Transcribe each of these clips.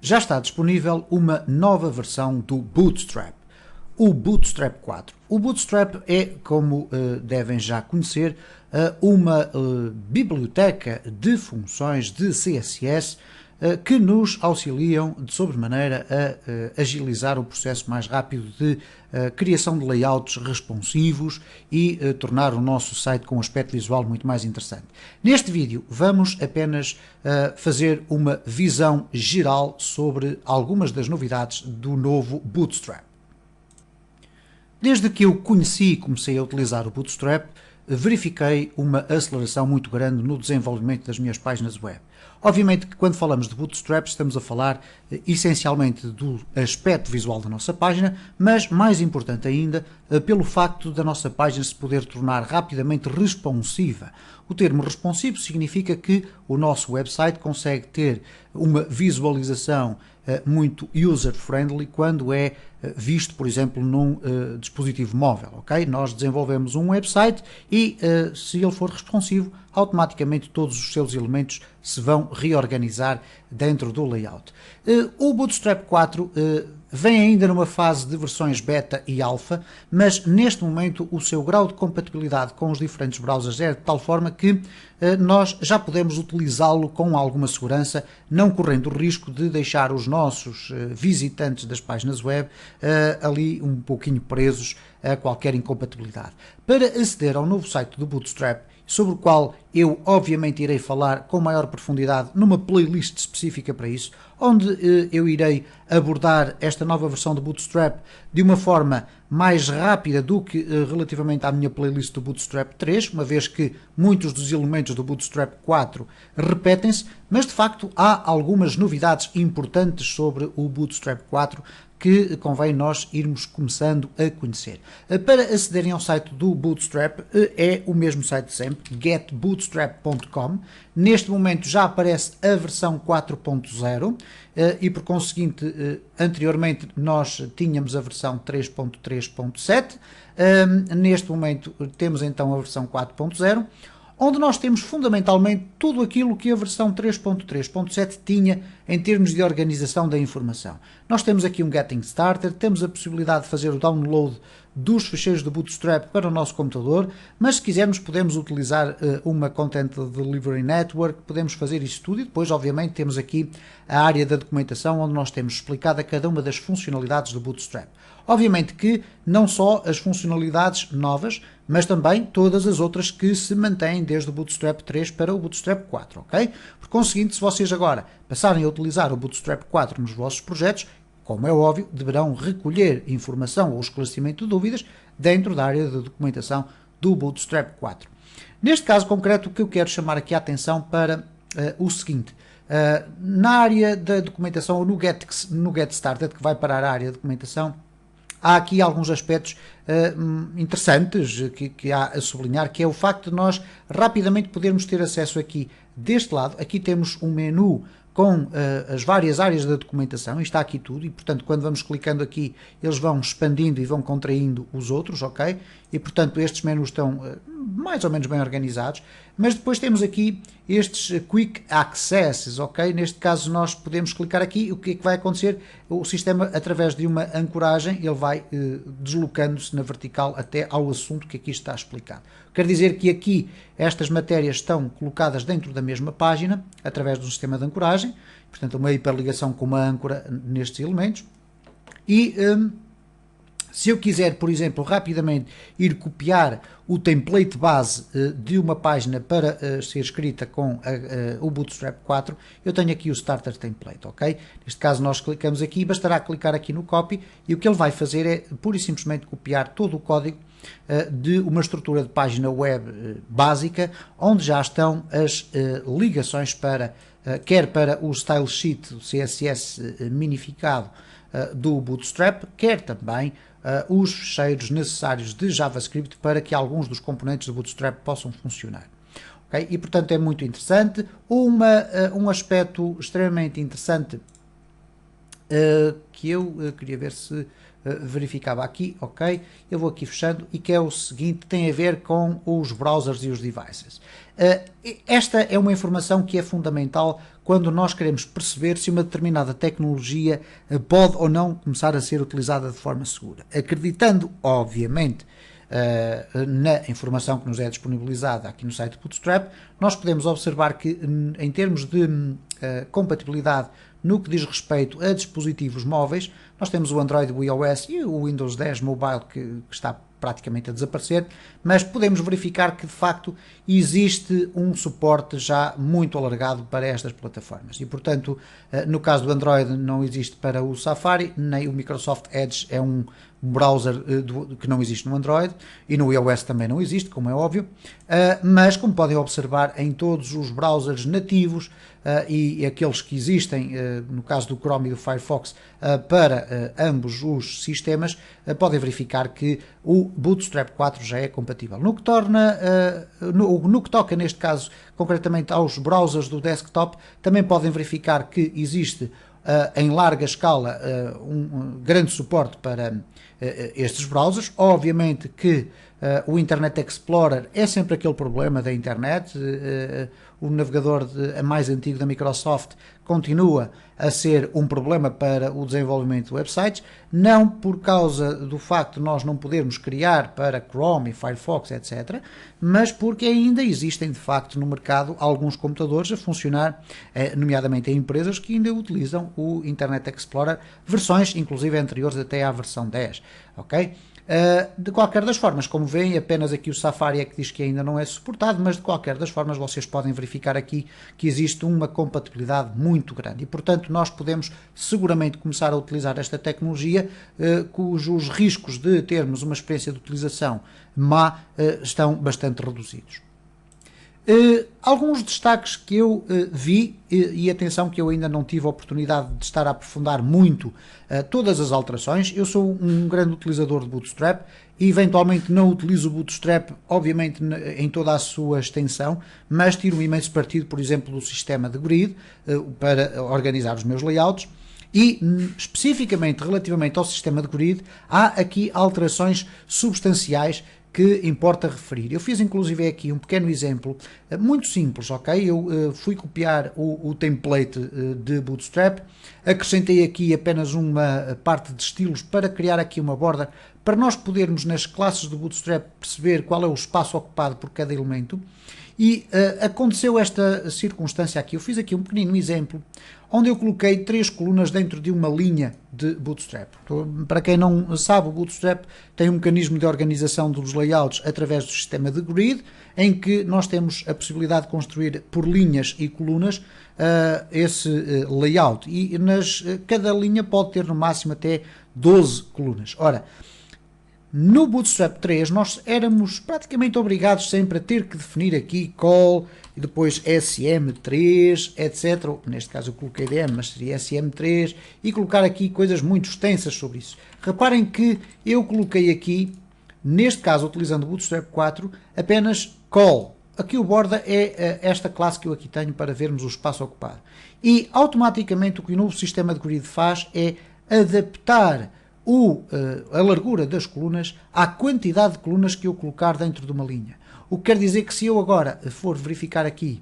já está disponível uma nova versão do Bootstrap, o Bootstrap 4. O Bootstrap é, como devem já conhecer, uma biblioteca de funções de CSS que nos auxiliam de sobremaneira a agilizar o processo mais rápido de criação de layouts responsivos e tornar o nosso site com um aspecto visual muito mais interessante. Neste vídeo vamos apenas fazer uma visão geral sobre algumas das novidades do novo Bootstrap. Desde que eu conheci e comecei a utilizar o Bootstrap, verifiquei uma aceleração muito grande no desenvolvimento das minhas páginas web. Obviamente que quando falamos de Bootstrap estamos a falar essencialmente do aspecto visual da nossa página, mas mais importante ainda pelo facto da nossa página se poder tornar rapidamente responsiva. O termo responsivo significa que o nosso website consegue ter uma visualização muito user-friendly quando é visto, por exemplo, num dispositivo móvel, ok? Nós desenvolvemos um website e, se ele for responsivo, automaticamente todos os seus elementos se vão reorganizar dentro do layout. O Bootstrap 4 vem ainda numa fase de versões beta e alpha, mas neste momento o seu grau de compatibilidade com os diferentes browsers é de tal forma que nós já podemos utilizá-lo com alguma segurança, não correndo o risco de deixar os nossos visitantes das páginas web ali um pouquinho presos a qualquer incompatibilidade. Para aceder ao novo site do Bootstrap, sobre o qual eu obviamente irei falar com maior profundidade numa playlist específica para isso, onde eu irei abordar esta nova versão do Bootstrap de uma forma mais rápida do que relativamente à minha playlist do Bootstrap 3, uma vez que muitos dos elementos do Bootstrap 4 repetem-se, mas de facto há algumas novidades importantes sobre o Bootstrap 4 que convém nós irmos começando a conhecer. Para acederem ao site do Bootstrap é o mesmo site de sempre, getbootstrap.com. Neste momento já aparece a versão 4.0 e por conseguinte anteriormente nós tínhamos a versão 3.3.7. Neste momento temos então a versão 4.0. onde nós temos fundamentalmente tudo aquilo que a versão 3.3.7 tinha em termos de organização da informação. Nós temos aqui um Getting Started, temos a possibilidade de fazer o download dos ficheiros do Bootstrap para o nosso computador, mas se quisermos podemos utilizar uma Content Delivery Network, podemos fazer isso tudo e depois obviamente temos aqui a área da documentação onde nós temos explicado cada uma das funcionalidades do Bootstrap. Obviamente que não só as funcionalidades novas, mas também todas as outras que se mantêm desde o Bootstrap 3 para o Bootstrap 4, ok? Por conseguinte, se vocês agora passarem a utilizar o Bootstrap 4 nos vossos projetos, como é óbvio, deverão recolher informação ou esclarecimento de dúvidas dentro da área de documentação do Bootstrap 4. Neste caso concreto, o que eu quero chamar aqui a atenção para o seguinte. Na área da documentação, ou no Get Started, que vai parar a área de documentação, há aqui alguns aspectos interessantes que há a sublinhar, que é o facto de nós rapidamente podermos ter acesso aqui deste lado. Aqui temos um menu com as várias áreas da documentação, e está aqui tudo, e portanto quando vamos clicando aqui eles vão expandindo e vão contraindo os outros, ok? E portanto estes menus estão mais ou menos bem organizados, mas depois temos aqui estes Quick Accesses, ok? Neste caso nós podemos clicar aqui e o que é que vai acontecer? O sistema, através de uma ancoragem, ele vai deslocando-se na vertical até ao assunto que aqui está explicado. Quer dizer que aqui estas matérias estão colocadas dentro da mesma página, através de um sistema de ancoragem, portanto uma hiperligação com uma âncora nestes elementos, e se eu quiser, por exemplo, rapidamente ir copiar o template base de uma página para ser escrita com o Bootstrap 4, eu tenho aqui o Starter Template, ok? Neste caso nós clicamos aqui, bastará clicar aqui no Copy e o que ele vai fazer é pura e simplesmente copiar todo o código de uma estrutura de página web básica, onde já estão as ligações para, quer para o Style Sheet, o CSS minificado do Bootstrap, quer também os ficheiros necessários de JavaScript para que alguns dos componentes do Bootstrap possam funcionar. Okay? E portanto é muito interessante. Um aspecto extremamente interessante que eu queria ver se verificava aqui, ok, eu vou aqui fechando, e que é o seguinte, tem a ver com os browsers e os devices. Esta é uma informação que é fundamental quando nós queremos perceber se uma determinada tecnologia pode ou não começar a ser utilizada de forma segura. Acreditando, obviamente, na informação que nos é disponibilizada aqui no site Bootstrap, nós podemos observar que, em termos de compatibilidade no que diz respeito a dispositivos móveis, nós temos o Android, o iOS e o Windows 10 Mobile que está praticamente a desaparecer, mas podemos verificar que de facto existe um suporte já muito alargado para estas plataformas e, portanto, no caso do Android não existe para o Safari, nem o Microsoft Edge é um browser que não existe no Android, e no iOS também não existe, como é óbvio, mas como podem observar em todos os browsers nativos e aqueles que existem, no caso do Chrome e do Firefox, para ambos os sistemas, podem verificar que o Bootstrap 4 já é compatível. No que toca neste caso concretamente aos browsers do desktop, também podem verificar que existe em larga escala um grande suporte para estes browsers. Obviamente que o Internet Explorer é sempre aquele problema da internet, o navegador mais antigo da Microsoft continua a ser um problema para o desenvolvimento de websites, não por causa do facto de nós não podermos criar para Chrome, Firefox, etc., mas porque ainda existem de facto no mercado alguns computadores a funcionar, nomeadamente em empresas que ainda utilizam o Internet Explorer, versões inclusive anteriores até à versão 10, ok? De qualquer das formas, como veem, apenas aqui o Safari é que diz que ainda não é suportado, mas de qualquer das formas vocês podem verificar aqui que existe uma compatibilidade muito grande e, portanto, nós podemos seguramente começar a utilizar esta tecnologia, cujos riscos de termos uma experiência de utilização má estão bastante reduzidos. Alguns destaques que eu vi, e atenção que eu ainda não tive a oportunidade de estar a aprofundar muito todas as alterações. Eu sou um grande utilizador de Bootstrap e eventualmente não utilizo o Bootstrap, obviamente, em toda a sua extensão, mas tiro um imenso partido, por exemplo, do sistema de grid para organizar os meus layouts. E, especificamente relativamente ao sistema de grid, há aqui alterações substanciais que importa referir. Eu fiz inclusive aqui um pequeno exemplo, muito simples, ok? Eu fui copiar o template de Bootstrap, acrescentei aqui apenas uma parte de estilos para criar aqui uma borda, para nós podermos nas classes do Bootstrap perceber qual é o espaço ocupado por cada elemento. E aconteceu esta circunstância aqui. Eu fiz aqui um pequenino exemplo onde eu coloquei 3 colunas dentro de uma linha de Bootstrap. Para quem não sabe, o Bootstrap tem um mecanismo de organização dos layouts através do sistema de grid, em que nós temos a possibilidade de construir por linhas e colunas esse layout. E cada linha pode ter no máximo até 12 colunas. Ora, no Bootstrap 3 nós éramos praticamente obrigados sempre a ter que definir aqui call e depois SM3, etc. Neste caso eu coloquei DM, mas seria SM3, e colocar aqui coisas muito extensas sobre isso. Reparem que eu coloquei aqui, neste caso utilizando o Bootstrap 4, apenas call. Aqui o borda é esta classe que eu aqui tenho para vermos o espaço ocupado. E automaticamente o que o novo sistema de grid faz é adaptar a largura das colunas à quantidade de colunas que eu colocar dentro de uma linha. O que quer dizer que se eu agora for verificar aqui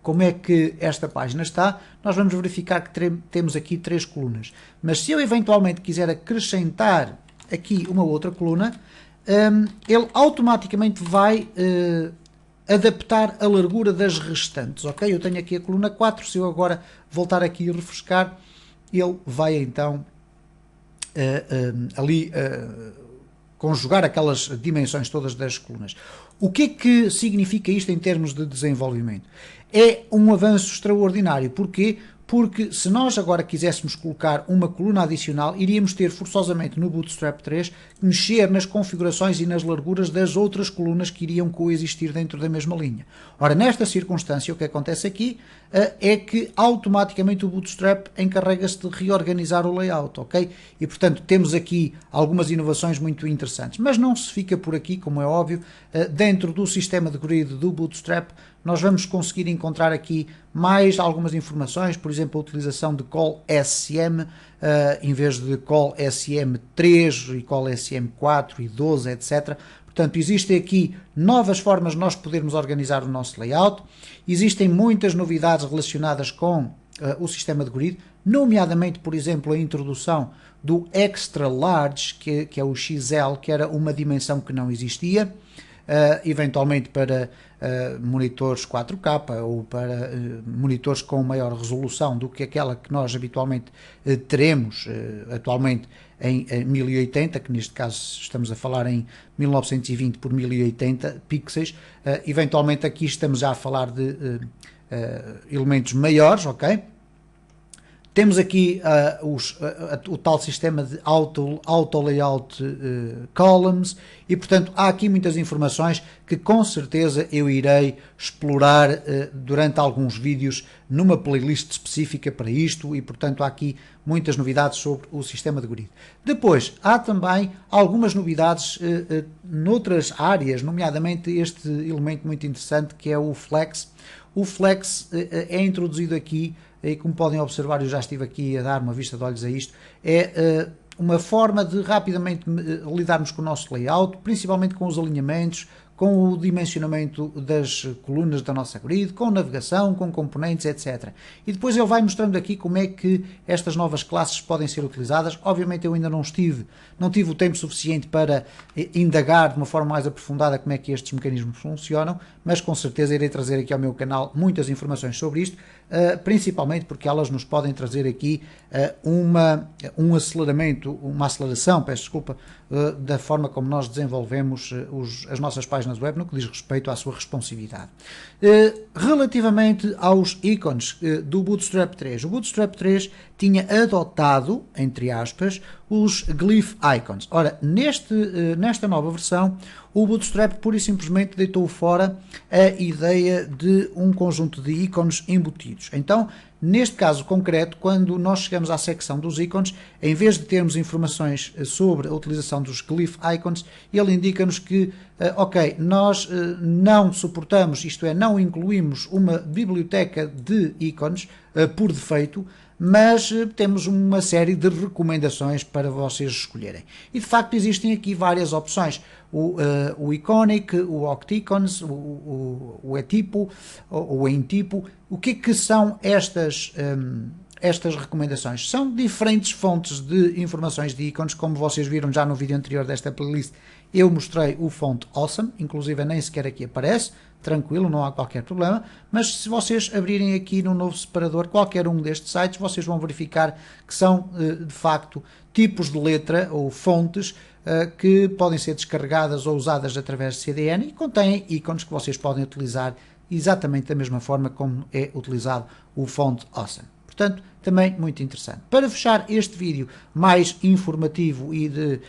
como é que esta página está, nós vamos verificar que temos aqui 3 colunas. Mas se eu eventualmente quiser acrescentar aqui uma outra coluna, ele automaticamente vai adaptar a largura das restantes. Ok? Eu tenho aqui a coluna 4, se eu agora voltar aqui e refrescar, ele vai então conjugar aquelas dimensões todas das colunas. O que é que significa isto em termos de desenvolvimento? É um avanço extraordinário. Porquê? Porque se nós agora quiséssemos colocar uma coluna adicional, iríamos ter forçosamente no Bootstrap 3 mexer nas configurações e nas larguras das outras colunas que iriam coexistir dentro da mesma linha. Ora, nesta circunstância, o que acontece aqui é que automaticamente o Bootstrap encarrega-se de reorganizar o layout, ok? E, portanto, temos aqui algumas inovações muito interessantes. Mas não se fica por aqui, como é óbvio, dentro do sistema de grid do Bootstrap, nós vamos conseguir encontrar aqui mais algumas informações, por exemplo, a utilização de call SCM em vez de call SM3 e call SM4 e 12, etc. Portanto, existem aqui novas formas de nós podermos organizar o nosso layout, existem muitas novidades relacionadas com o sistema de grid, nomeadamente, por exemplo, a introdução do Extra Large, que é o XL, que era uma dimensão que não existia, eventualmente para monitores 4K ou para monitores com maior resolução do que aquela que nós habitualmente teremos atualmente em 1080, que neste caso estamos a falar em 1920 por 1080 pixels. Eventualmente aqui estamos já a falar de elementos maiores, ok? Temos aqui o tal sistema de auto layout columns e, portanto, há aqui muitas informações que com certeza eu irei explorar durante alguns vídeos numa playlist específica para isto e, portanto, há aqui muitas novidades sobre o sistema de grid. Depois, há também algumas novidades noutras áreas, nomeadamente este elemento muito interessante que é o Flex. O Flex é introduzido aqui e, como podem observar, eu já estive aqui a dar uma vista de olhos a isto, é uma forma de rapidamente lidarmos com o nosso layout, principalmente com os alinhamentos, com o dimensionamento das colunas da nossa grid, com navegação, com componentes, etc. E depois ele vai mostrando aqui como é que estas novas classes podem ser utilizadas. Obviamente eu ainda não tive o tempo suficiente para indagar de uma forma mais aprofundada como é que estes mecanismos funcionam, mas com certeza irei trazer aqui ao meu canal muitas informações sobre isto, principalmente porque elas nos podem trazer aqui uma aceleração, peço desculpa, da forma como nós desenvolvemos as nossas páginas web no que diz respeito à sua responsividade. Relativamente aos ícones do Bootstrap 3, o Bootstrap 3 tinha adotado, entre aspas, os Glyph Icons. Ora, nesta nova versão, o Bootstrap pura e simplesmente deitou fora a ideia de um conjunto de ícones embutidos. Então, neste caso concreto, quando nós chegamos à secção dos ícones, em vez de termos informações sobre a utilização dos Glyph Icons, ele indica-nos que, ok, nós não suportamos, isto é, não incluímos uma biblioteca de ícones por defeito, mas temos uma série de recomendações para vocês escolherem. E de facto existem aqui várias opções. O Iconic, o Octicons, o Etipo, o Entipo. O que são estas recomendações? São diferentes fontes de informações de ícones, como vocês viram já no vídeo anterior desta playlist. Eu mostrei o Font Awesome, inclusive nem sequer aqui aparece, tranquilo, não há qualquer problema, mas se vocês abrirem aqui no novo separador qualquer um destes sites, vocês vão verificar que são, de facto, tipos de letra ou fontes que podem ser descarregadas ou usadas através de CDN e contêm ícones que vocês podem utilizar exatamente da mesma forma como é utilizado o Font Awesome. Portanto, também muito interessante. Para fechar este vídeo mais informativo e de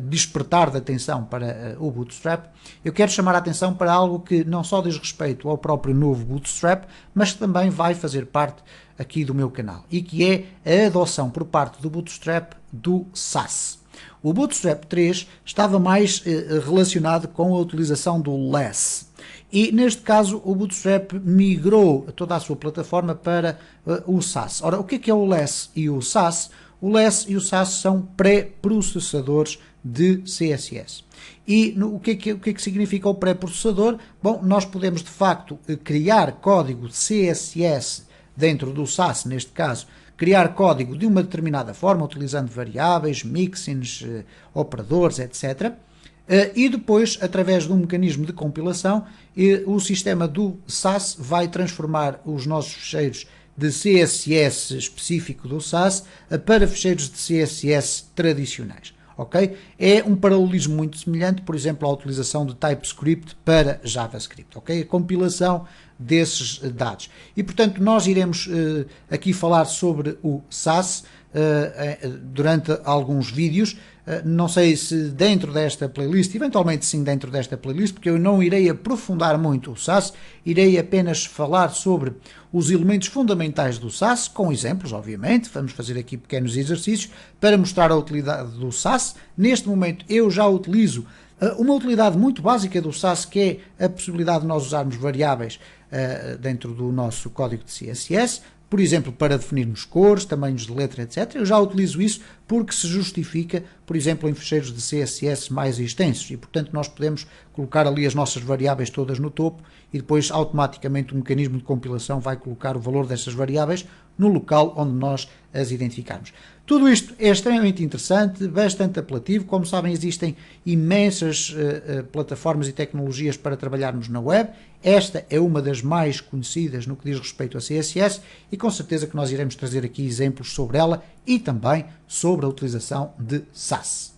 despertar de atenção para o Bootstrap, eu quero chamar a atenção para algo que não só diz respeito ao próprio novo Bootstrap, mas que também vai fazer parte aqui do meu canal, e que é a adoção por parte do Bootstrap do Sass. O Bootstrap 3 estava mais relacionado com a utilização do Less. E neste caso o Bootstrap migrou toda a sua plataforma para o Sass. Ora, o que é o Less e o Sass? O Less e o Sass são pré-processadores de CSS. E o que é que significa o pré-processador? Bom, nós podemos de facto criar código de CSS dentro do Sass, neste caso, criar código de uma determinada forma, utilizando variáveis, mixins, operadores, etc. E depois, através de um mecanismo de compilação, o sistema do Sass vai transformar os nossos fecheiros de CSS específico do Sass para fecheiros de CSS tradicionais. Okay? É um paralelismo muito semelhante, por exemplo, à utilização de TypeScript para JavaScript. Okay? A compilação desses dados. E, portanto, nós iremos aqui falar sobre o Sass durante alguns vídeos. Não sei se dentro desta playlist, eventualmente sim dentro desta playlist, porque eu não irei aprofundar muito o Sass, irei apenas falar sobre os elementos fundamentais do Sass, com exemplos, obviamente. Vamos fazer aqui pequenos exercícios para mostrar a utilidade do Sass. Neste momento eu já utilizo Uma utilidade muito básica do Sass, que é a possibilidade de nós usarmos variáveis dentro do nosso código de CSS, por exemplo, para definirmos cores, tamanhos de letra, etc. Eu já utilizo isso porque se justifica, por exemplo, em ficheiros de CSS mais extensos e, portanto, nós podemos colocar ali as nossas variáveis todas no topo e depois automaticamente o mecanismo de compilação vai colocar o valor dessas variáveis no local onde nós as identificarmos. Tudo isto é extremamente interessante, bastante apelativo. Como sabem, existem imensas plataformas e tecnologias para trabalharmos na web. Esta é uma das mais conhecidas no que diz respeito a CSS e com certeza que nós iremos trazer aqui exemplos sobre ela e também sobre a utilização de Sass.